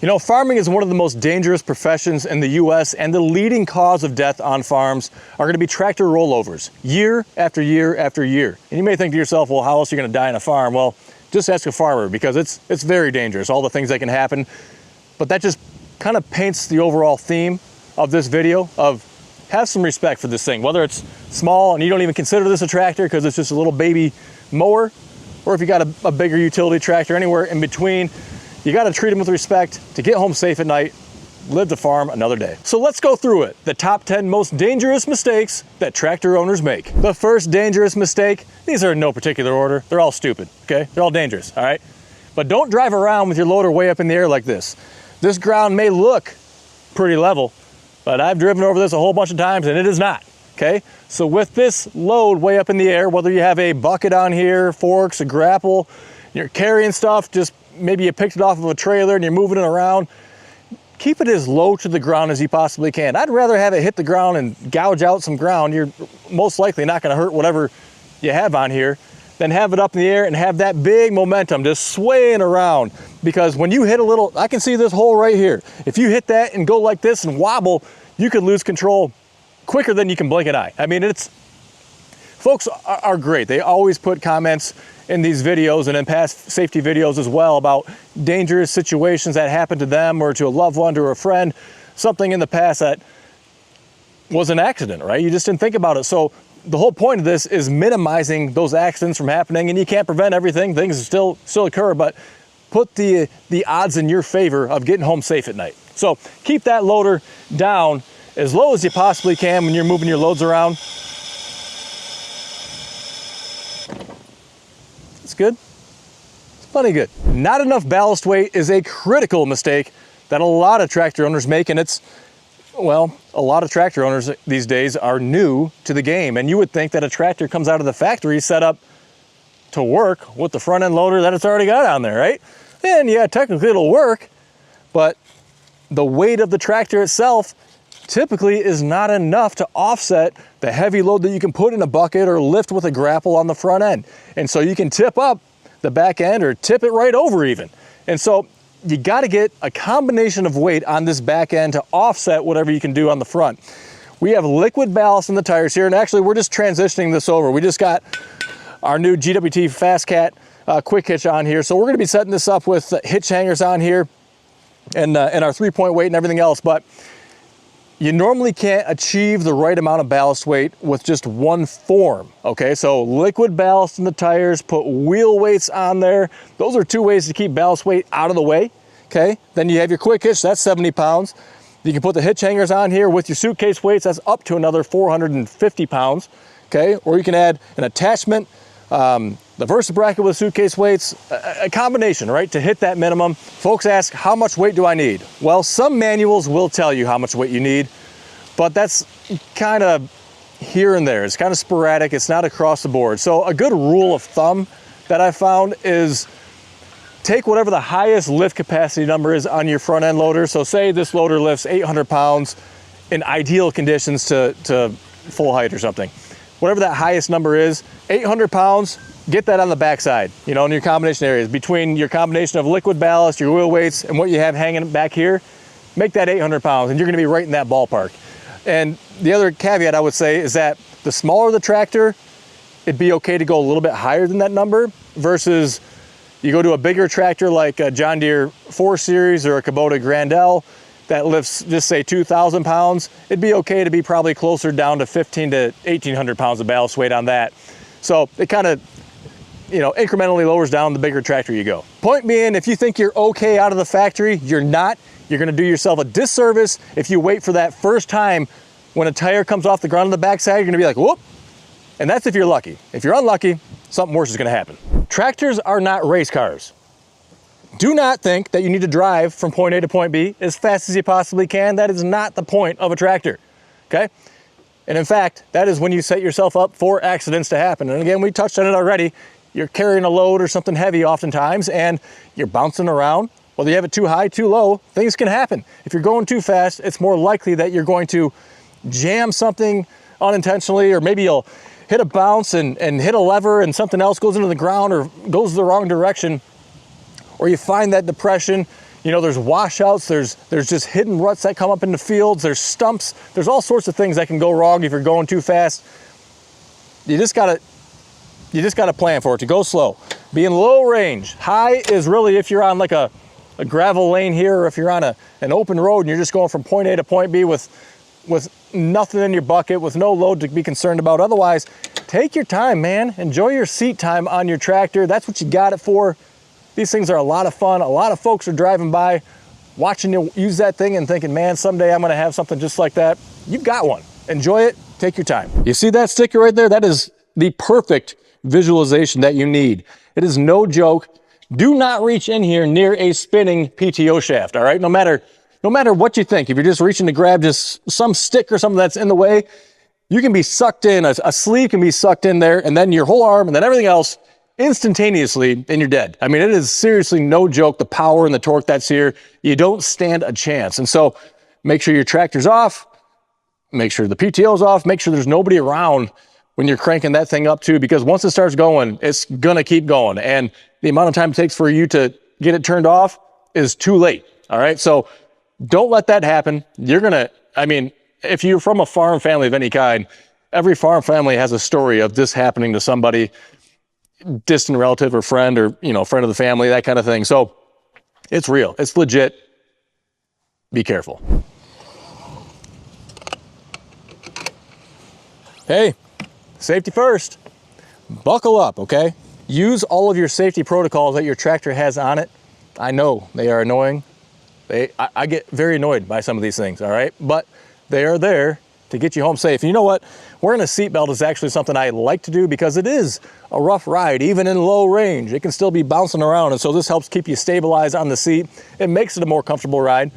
You know, farming is one of the most dangerous professions in the US, and the leading cause of death on farms are going to be tractor rollovers, year after year after year. And you may think to yourself, well, how else are you going to die on a farm? Well, just ask a farmer, because it's very dangerous, all the things that can happen. But that just kind of paints the overall theme of this video of have some respect for this thing, whether it's small and you don't even consider this a tractor because it's just a little baby mower, or if you got a bigger utility tractor, anywhere in between. You got to treat them with respect to get home safe at night, live to farm another day. So let's go through it. The top 10 most dangerous mistakes that tractor owners make. The first dangerous mistake, these are in no particular order. They're all stupid, okay? They're all dangerous, all right? But don't drive around with your loader way up in the air like this. This ground may look pretty level, but I've driven over this a whole bunch of times and it is not, okay? So with this load way up in the air, whether you have a bucket on here, forks, a grapple, you're carrying stuff, just maybe you picked it off of a trailer and you're moving it around, keep it as low to the ground as you possibly can. I'd rather have it hit the ground and gouge out some ground. You're most likely not going to hurt whatever you have on here, than have it up in the air and have that big momentum just swaying around. Because when you hit a little, I can see this hole right here. If you hit that and go like this and wobble, you could lose control quicker than you can blink an eye. I mean, folks are great. They always put comments in these videos and in past safety videos as well about dangerous situations that happened to them or to a loved one or a friend, something in the past that was an accident, right? You just didn't think about it. So the whole point of this is minimizing those accidents from happening, and you can't prevent everything. Things still occur, but put the odds in your favor of getting home safe at night. So keep that loader down as low as you possibly can when you're moving your loads around. It's good. It's plenty good. Not enough ballast weight is a critical mistake that a lot of tractor owners make, and well, a lot of tractor owners these days are new to the game, and you would think that a tractor comes out of the factory set up to work with the front end loader that it's already got on there, right? And yeah, technically it'll work, but the weight of the tractor itself typically is not enough to offset the heavy load that you can put in a bucket or lift with a grapple on the front end. And so you can tip up the back end or tip it right over even. And so you got to get a combination of weight on this back end to offset whatever you can do on the front. We have liquid ballast in the tires here, and actually we're just transitioning this over. We just got our new GWT Fast Cat quick hitch on here. So we're going to be setting this up with hitch hangers on here and our 3-point weight and everything else. But you normally can't achieve the right amount of ballast weight with just one form, okay? So liquid ballast in the tires, put wheel weights on there. Those are two ways to keep ballast weight out of the way, okay? Then you have your quick hitch, that's 70 pounds. You can put the hitch hangers on here with your suitcase weights, that's up to another 450 pounds, okay? Or you can add an attachment, the Versa bracket with suitcase weights, a combination, right, to hit that minimum. Folks ask, how much weight do I need? Well, some manuals will tell you how much weight you need, but that's kind of here and there. It's kind of sporadic. It's not across the board. So a good rule of thumb that I found is take whatever the highest lift capacity number is on your front end loader. So say this loader lifts 800 pounds in ideal conditions to full height or something. Whatever that highest number is, 800 pounds, get that on the backside, you know, in your combination areas. Between your combination of liquid ballast, your wheel weights, and what you have hanging back here, make that 800 pounds, and you're gonna be right in that ballpark. And the other caveat I would say is that the smaller the tractor, it'd be okay to go a little bit higher than that number, versus you go to a bigger tractor like a John Deere 4 Series or a Kubota Grandel that lifts, just say 2,000 pounds, it'd be okay to be probably closer down to 1,500 to 1,800 pounds of ballast weight on that. So it kind of, you know, incrementally lowers down the bigger tractor you go. Point being, if you think you're okay out of the factory, you're not. You're gonna do yourself a disservice if you wait for that first time when a tire comes off the ground on the backside. You're gonna be like, whoop. And that's if you're lucky. If you're unlucky, something worse is gonna happen. Tractors are not race cars. Do not think that you need to drive from point A to point B as fast as you possibly can. That is not the point of a tractor, okay? And in fact, that is when you set yourself up for accidents to happen. And again, we touched on it already. You're carrying a load or something heavy oftentimes, and you're bouncing around. Whether you have it too high, too low, things can happen. If you're going too fast, it's more likely that you're going to jam something unintentionally, or maybe you'll hit a bounce and hit a lever and something else goes into the ground or goes the wrong direction, or you find that depression, You know, there's washouts, there's just hidden ruts that come up in the fields, there's stumps, there's all sorts of things that can go wrong if you're going too fast. You just gotta plan for it, to go slow. Be in low range. High is really if you're on like a gravel lane here, or if you're on an open road and you're just going from point A to point B with nothing in your bucket, with no load to be concerned about. Otherwise, take your time, man. Enjoy your seat time on your tractor. That's what you got it for. These things are a lot of fun. A lot of folks are driving by, watching you use that thing and thinking, man, someday I'm gonna have something just like that. You've got one. Enjoy it, take your time. You see that sticker right there? That is the perfect visualization that you need. It is no joke. Do not reach in here near a spinning PTO shaft, all right? No matter what you think, if you're just reaching to grab just some stick or something that's in the way, you can be sucked in, a sleeve can be sucked in there, and then your whole arm, and then everything else instantaneously, and you're dead. I mean, it is seriously no joke, the power and the torque that's here. You don't stand a chance. And so make sure your tractor's off, make sure the PTO's off, make sure there's nobody around when you're cranking that thing up too, because once it starts going, it's gonna keep going. And the amount of time it takes for you to get it turned off is too late, all right? So don't let that happen. I mean, if you're from a farm family of any kind, every farm family has a story of this happening to somebody, distant relative or friend, or, you know, friend of the family, that kind of thing. So it's real, it's legit. Be careful. Hey, safety first. Buckle up, okay? Use all of your safety protocols that your tractor has on it. I know they are annoying. I get very annoyed by some of these things, all right? But they are there to get you home safe. And you know what? Wearing a seatbelt is actually something I like to do because it is a rough ride, even in low range. It can still be bouncing around, and so this helps keep you stabilized on the seat. It makes it a more comfortable ride.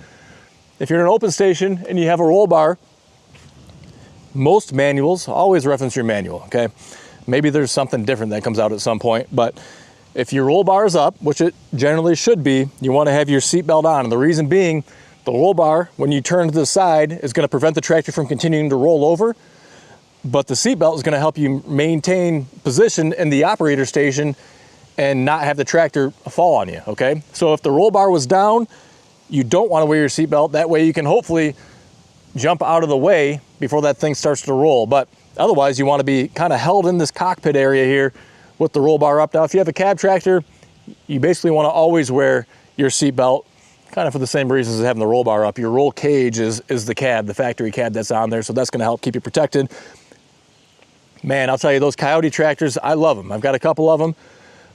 If you're in an open station and you have a roll bar, most manuals always reference your manual, okay? Maybe there's something different that comes out at some point, but if your roll bar is up, which it generally should be, you want to have your seatbelt on. And the reason being, the roll bar, when you turn to the side, is going to prevent the tractor from continuing to roll over, but the seatbelt is going to help you maintain position in the operator station and not have the tractor fall on you, okay? So if the roll bar was down, you don't want to wear your seatbelt. That way you can hopefully jump out of the way before that thing starts to roll. But otherwise, you want to be kind of held in this cockpit area here with the roll bar up. Now, if you have a cab tractor, you basically want to always wear your seatbelt, kind of for the same reasons as having the roll bar up. Your roll cage is the cab, the factory cab that's on there, so that's going to help keep you protected. Man, I'll tell you, those Coyote tractors, I love them. I've got a couple of them,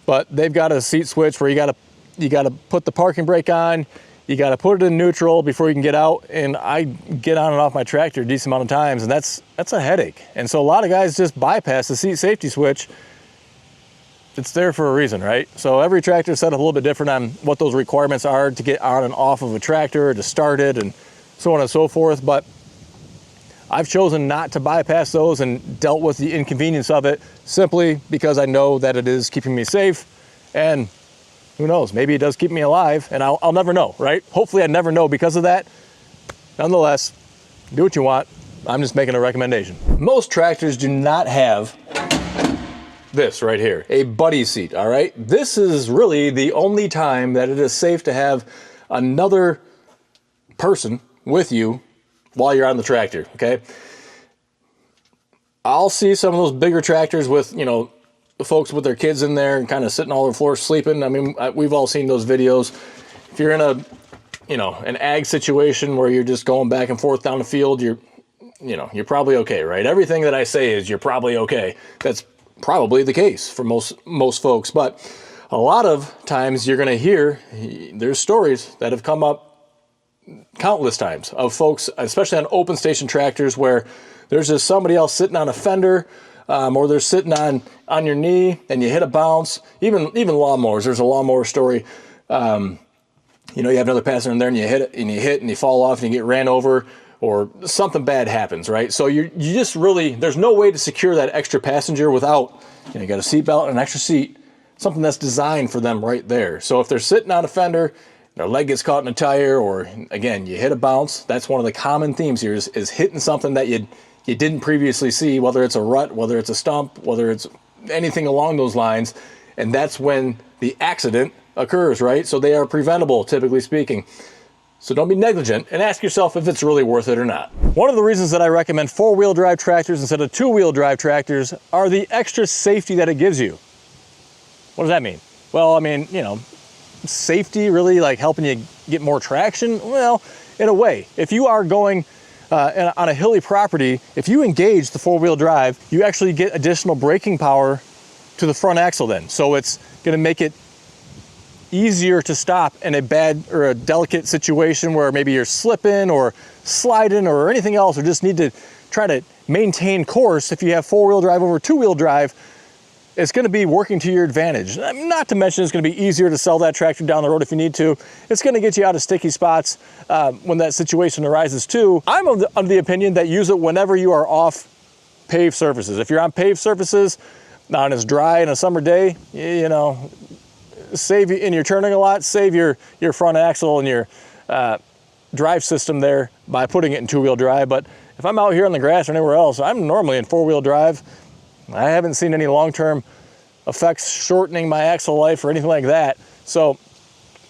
but they've got a seat switch where you got to put the parking brake on, you got to put it in neutral before you can get out, and I get on and off my tractor a decent amount of times, and that's a headache. And so a lot of guys just bypass the seat safety switch. It's there for a reason, right? So every tractor is set up a little bit different on what those requirements are to get on and off of a tractor, to start it, and so on and so forth. But I've chosen not to bypass those and dealt with the inconvenience of it simply because I know that it is keeping me safe, and who knows, maybe it does keep me alive, and I'll never know, right? Hopefully I never know because of that. Nonetheless, do what you want. I'm just making a recommendation. Most tractors do not have this right here, a buddy seat, all right? This is really the only time that it is safe to have another person with you while you're on the tractor, okay? I'll see some of those bigger tractors with, you know, the folks with their kids in there and kind of sitting all over the floor sleeping. I mean, we've all seen those videos. If you're in a, you know, an ag situation where you're just going back and forth down the field, you're probably okay, right? Everything that I say is you're probably okay. That's probably the case for most folks, but a lot of times you're going to hear, there's stories that have come up countless times of folks, especially on open station tractors, where there's just somebody else sitting on a fender, or they're sitting on your knee and you hit a bounce. Even lawnmowers, there's a lawnmower story. You know, you have another passenger in there and you hit it and you fall off and you get ran over, or something bad happens, right? So you just really, there's no way to secure that extra passenger without, you got a seatbelt and an extra seat, something that's designed for them right there. So if they're sitting on a fender, their leg gets caught in a tire, or again, you hit a bounce, that's one of the common themes here is hitting something that you didn't previously see, whether it's a rut, whether it's a stump, whether it's anything along those lines. And that's when the accident occurs, right? So they are preventable, typically speaking. So don't be negligent and ask yourself if it's really worth it or not. One of the reasons that I recommend four-wheel drive tractors instead of two-wheel drive tractors are the extra safety that it gives you. What does that mean? Well, I mean, you know, safety really like helping you get more traction? Well, in a way, if you are going on a hilly property, if you engage the four-wheel drive, you actually get additional braking power to the front axle then. So it's gonna make it easier to stop in a bad or a delicate situation where maybe you're slipping or sliding or anything else, or just need to try to maintain course. If you have four-wheel drive over two-wheel drive, it's going to be working to your advantage. Not to mention it's going to be easier to sell that tractor down the road if you need to. It's going to get you out of sticky spots when that situation arises too. I'm of the opinion that use it whenever you are off paved surfaces. If you're on paved surfaces and it's dry in a summer day, you know, save you, and you're turning a lot, save your front axle and your drive system there by putting it in two-wheel drive. But if I'm out here on the grass or anywhere else, I'm normally in four-wheel drive. I haven't seen any long-term effects shortening my axle life or anything like that. So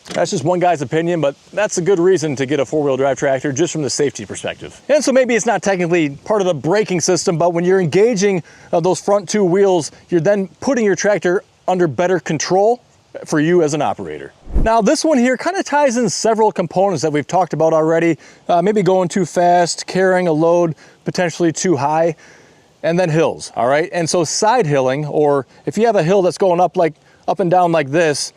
that's just one guy's opinion, but that's a good reason to get a four-wheel drive tractor just from the safety perspective. And so maybe it's not technically part of the braking system, but when you're engaging those front two wheels, you're then putting your tractor under better control for you as an operator. Now this one here kind of ties in several components that we've talked about already. Maybe going too fast, carrying a load potentially too high, and then hills, all right? And so side hilling, or if you have a hill that's going up and down like this,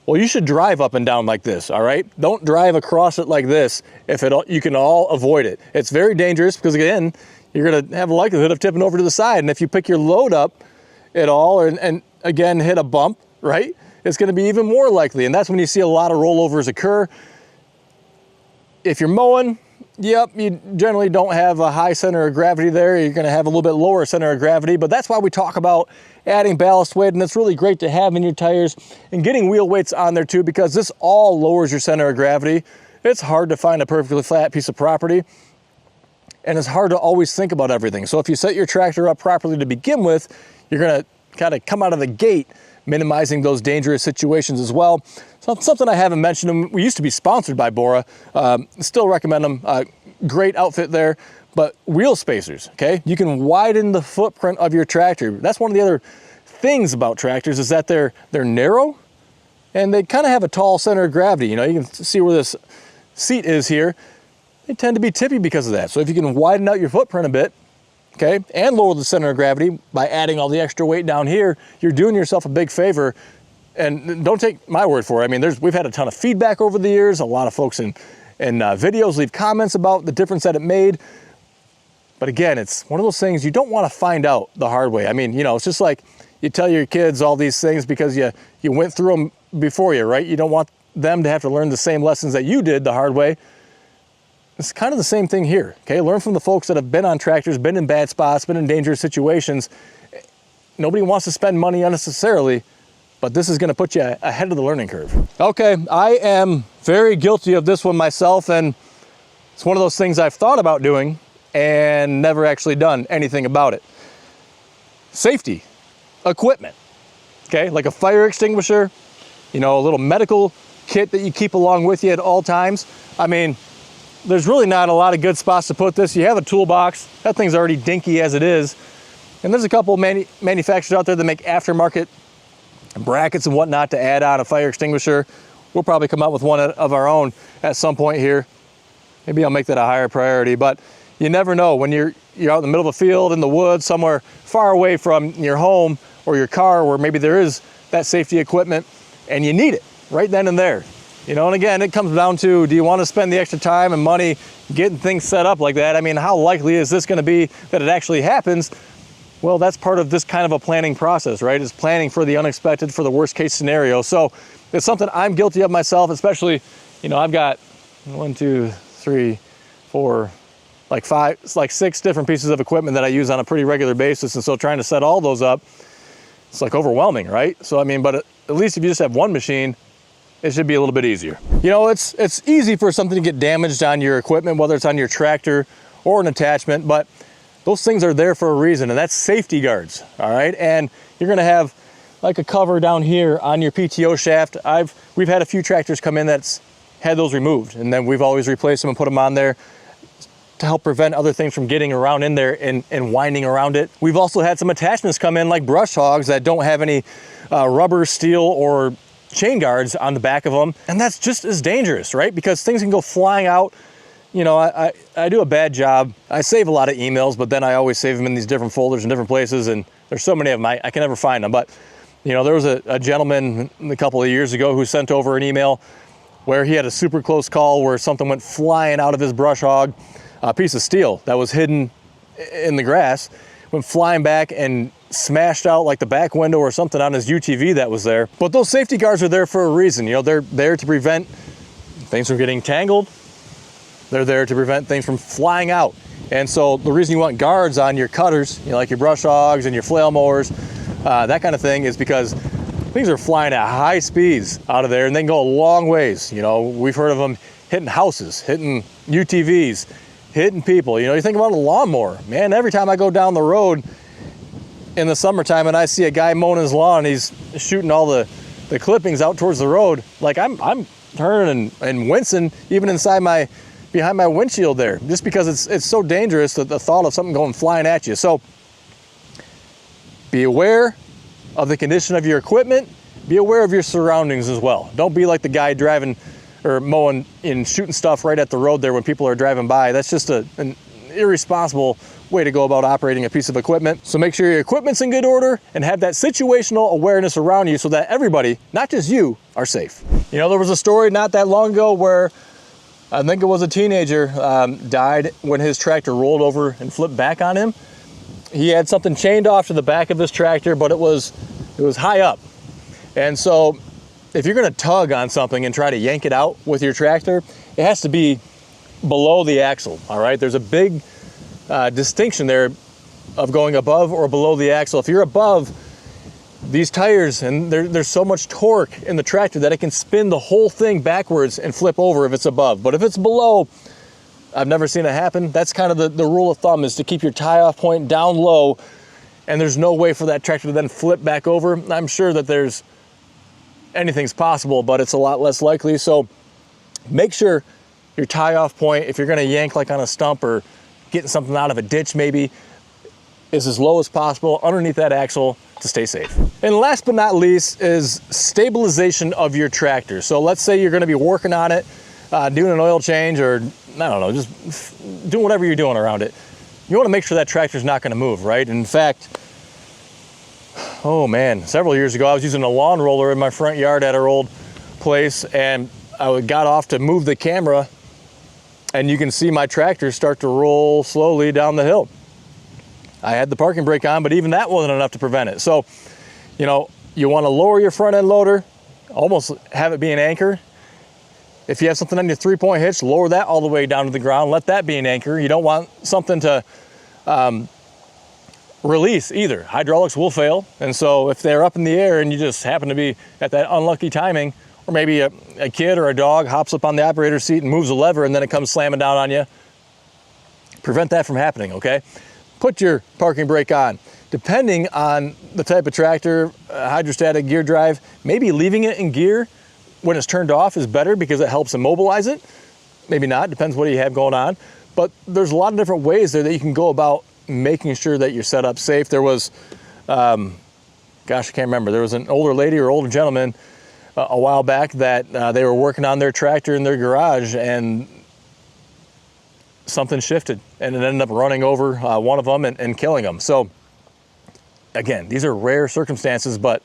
well, you should drive up and down like this, all right? Don't drive across it like this if you can all avoid it. It's very dangerous because again, you're gonna have a likelihood of tipping over to the side. And if you pick your load up at all and again hit a bump, right? It's gonna be even more likely. And that's when you see a lot of rollovers occur. If you're mowing, yep, you generally don't have a high center of gravity there. You're gonna have a little bit lower center of gravity, but that's why we talk about adding ballast weight, and it's really great to have in your tires and getting wheel weights on there too, because this all lowers your center of gravity. It's hard to find a perfectly flat piece of property, and it's hard to always think about everything. So if you set your tractor up properly to begin with, you're gonna kind of come out of the gate minimizing those dangerous situations as well. So something I haven't mentioned, and we used to be sponsored by Bora, still recommend them, great outfit there, but wheel spacers, okay? You can widen the footprint of your tractor. That's one of the other things about tractors is that they're narrow and they kind of have a tall center of gravity. You know, you can see where this seat is here. They tend to be tippy because of that. So if you can widen out your footprint a bit, okay, and lower the center of gravity by adding all the extra weight down here, you're doing yourself a big favor. And don't take my word for it. I mean, we've had a ton of feedback over the years. A lot of folks in videos leave comments about the difference that it made. But again, it's one of those things you don't want to find out the hard way. I mean, you know, it's just like you tell your kids all these things because you went through them before you, right? You don't want them to have to learn the same lessons that you did the hard way. It's kind of the same thing here, okay? Learn from the folks that have been on tractors, been in bad spots, been in dangerous situations. Nobody wants to spend money unnecessarily, but this is gonna put you ahead of the learning curve. Okay, I am very guilty of this one myself, and it's one of those things I've thought about doing and never actually done anything about it. Safety equipment, okay? Like a fire extinguisher, you know, a little medical kit that you keep along with you at all times. I mean, there's really not a lot of good spots to put this. You have a toolbox. That thing's already dinky as it is. And there's a couple manufacturers out there that make aftermarket brackets and whatnot to add on a fire extinguisher. We'll probably come up with one of our own at some point here. Maybe I'll make that a higher priority, but you never know when you're out in the middle of a field, in the woods, somewhere far away from your home or your car where maybe there is that safety equipment and you need it right then and there. You know, and again, it comes down to, do you want to spend the extra time and money getting things set up like that? I mean, how likely is this going to be that it actually happens? Well, that's part of this kind of a planning process, right? It's planning for the unexpected, for the worst case scenario. So it's something I'm guilty of myself, especially, you know, I've got 1, 2, 3, 4, like 5, it's like 6 different pieces of equipment that I use on a pretty regular basis. And so trying to set all those up, it's like overwhelming, right? So, I mean, but at least if you just have one machine, it should be a little bit easier. You know, it's easy for something to get damaged on your equipment, whether it's on your tractor or an attachment, but those things are there for a reason, and that's safety guards, all right? And you're gonna have like a cover down here on your PTO shaft, we've had a few tractors come in that's had those removed, and then we've always replaced them and put them on there to help prevent other things from getting around in there and winding around it. We've also had some attachments come in like brush hogs that don't have any rubber, steel, or chain guards on the back of them. And that's just as dangerous, right? Because things can go flying out. You know, I do a bad job. I save a lot of emails, but then I always save them in these different folders in different places, and there's so many of them, I can never find them. But, you know, there was a gentleman a couple of years ago who sent over an email where he had a super close call where something went flying out of his brush hog. A piece of steel that was hidden in the grass went flying back and smashed out like the back window or something on his UTV that was there. But those safety guards are there for a reason. You know, they're there to prevent things from getting tangled. They're there to prevent things from flying out. And so the reason you want guards on your cutters, you know, like your brush hogs and your flail mowers, that kind of thing, is because things are flying at high speeds out of there and they can go a long ways. You know, we've heard of them hitting houses, hitting UTVs, hitting people. You know, you think about a lawnmower, man, every time I go down the road in the summertime and I see a guy mowing his lawn, he's shooting all the clippings out towards the road, like I'm turning and wincing even behind my windshield there, just because it's so dangerous, that the thought of something going flying at you. So be aware of the condition of your equipment, be aware of your surroundings as well. Don't be like the guy driving or mowing and shooting stuff right at the road there when people are driving by. That's just an irresponsible way to go about operating a piece of equipment. So make sure your equipment's in good order and have that situational awareness around you so that everybody, not just you, are safe. You know, there was a story not that long ago where I think it was a teenager died when his tractor rolled over and flipped back on him. He had something chained off to the back of his tractor, but it was high up. And so if you're gonna tug on something and try to yank it out with your tractor, it has to be below the axle, all right? There's a big distinction there of going above or below the axle. If you're above these tires, and there's so much torque in the tractor that it can spin the whole thing backwards and flip over if it's above. But if it's below, I've never seen it happen. That's kind of the rule of thumb, is to keep your tie-off point down low, and there's no way for that tractor to then flip back over. I'm sure that anything's possible, but it's a lot less likely. So make sure your tie-off point, if you're gonna yank like on a stump or getting something out of a ditch maybe, is as low as possible underneath that axle to stay safe. And last but not least is stabilization of your tractor. So let's say you're gonna be working on it, doing an oil change, or I don't know, just doing whatever you're doing around it. You wanna make sure that tractor's not gonna move, right? In fact, oh man, several years ago, I was using a lawn roller in my front yard at our old place, and I got off to move the camera, and you can see my tractor start to roll slowly down the hill. I had the parking brake on, but even that wasn't enough to prevent it. So, you know, you want to lower your front end loader, almost have it be an anchor. If you have something on your 3-point hitch, lower that all the way down to the ground, let that be an anchor. You don't want something to release either. Hydraulics will fail. And so if they're up in the air and you just happen to be at that unlucky timing, or maybe a kid or a dog hops up on the operator's seat and moves a lever and then it comes slamming down on you, prevent that from happening, okay? Put your parking brake on. Depending on the type of tractor, hydrostatic gear drive, maybe leaving it in gear when it's turned off is better because it helps immobilize it. Maybe not, depends what you have going on. But there's a lot of different ways there that you can go about making sure that you're set up safe. There was, gosh, I can't remember. There was an older lady or older gentleman a while back that they were working on their tractor in their garage, and something shifted and it ended up running over one of them and killing them. So again, these are rare circumstances, but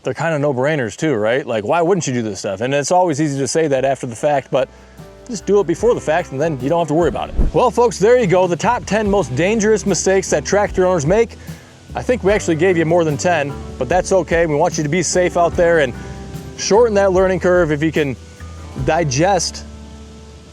they're kind of no-brainers too, right? Like, why wouldn't you do this stuff? And it's always easy to say that after the fact, but just do it before the fact and then you don't have to worry about it. Well, folks, there you go. The top 10 most dangerous mistakes that tractor owners make. I think we actually gave you more than 10, but that's okay. We want you to be safe out there and shorten that learning curve. If you can digest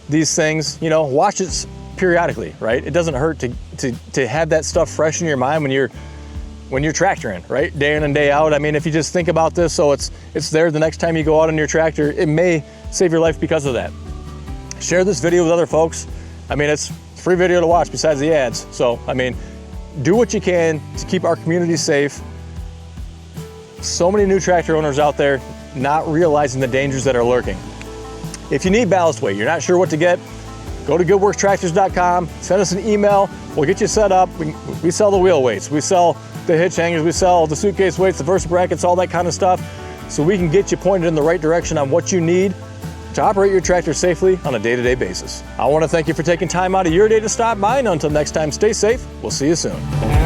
these things, you know, watch it periodically, right? It doesn't hurt to have that stuff fresh in your mind when you're tractoring, right? Day in and day out. I mean, if you just think about this, so it's there the next time you go out on your tractor, it may save your life because of that. Share this video with other folks. I mean, it's a free video to watch besides the ads. So, I mean, do what you can to keep our community safe. So many new tractor owners out there not realizing the dangers that are lurking. If you need ballast weight, you're not sure what to get, go to goodworkstractors.com, send us an email, we'll get you set up. We sell the wheel weights, we sell the hitch hangers, we sell the suitcase weights, the Versa brackets, all that kind of stuff, so we can get you pointed in the right direction on what you need to operate your tractor safely on a day-to-day basis. I want to thank you for taking time out of your day to stop by, and until next time, stay safe. We'll see you soon.